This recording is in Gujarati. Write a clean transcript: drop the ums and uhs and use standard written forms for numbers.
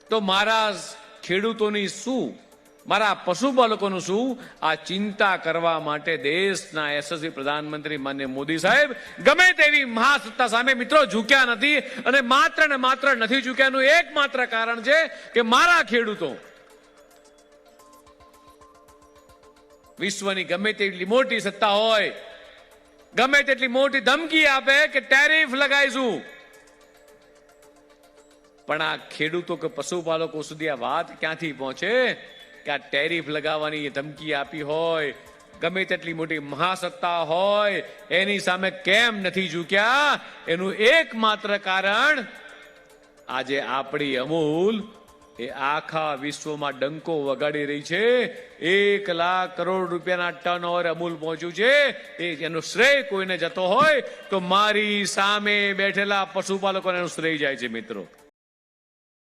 તો મારા ખેડૂતોની શું, મારા પશુપાલકોનું શું, આ ચિંતા કરવા માટે દેશના યશસ્વી પ્રધાનમંત્રી માનનીય મોદી સાહેબ ગમે તેવી મહાસત્તા સામે મિત્રો ઝૂક્યા નથી. અને માત્ર ને માત્ર નથી ઝૂક્યાનું એકમાત્ર કારણ છે કે મારા ખેડૂતો વિશ્વની ગમે તેટલી મોટી સત્તા હોય, ગમે તેટલી મોટી ધમકી આપે કે ટેરિફ લગાઈશું, પણ આ ખેડૂતો કે પશુપાલકો સુધી આ વાત ક્યાંથી પહોંચે કે આ ટેરિફ લગાવવાની ધમકી આપી હોય, ગમે તેટલી મોટી મહાસત્તા હોય, એની સામે કેમ નથી ઝૂક્યા? એનું એકમાત્ર કારણ આજે આપણી અમૂલ એ આખા વિશ્વમાં ડંકો વગાડી રહી છે. 1 લાખ કરોડ રૂપિયાના ટર્નઓવર અમૂલ પહોંચ્યું છે. એનો શ્રેય કોઈને જતો હોય તો મારી સામે બેઠેલા પશુપાલકોને એનું શ્રેય જાય છે મિત્રો.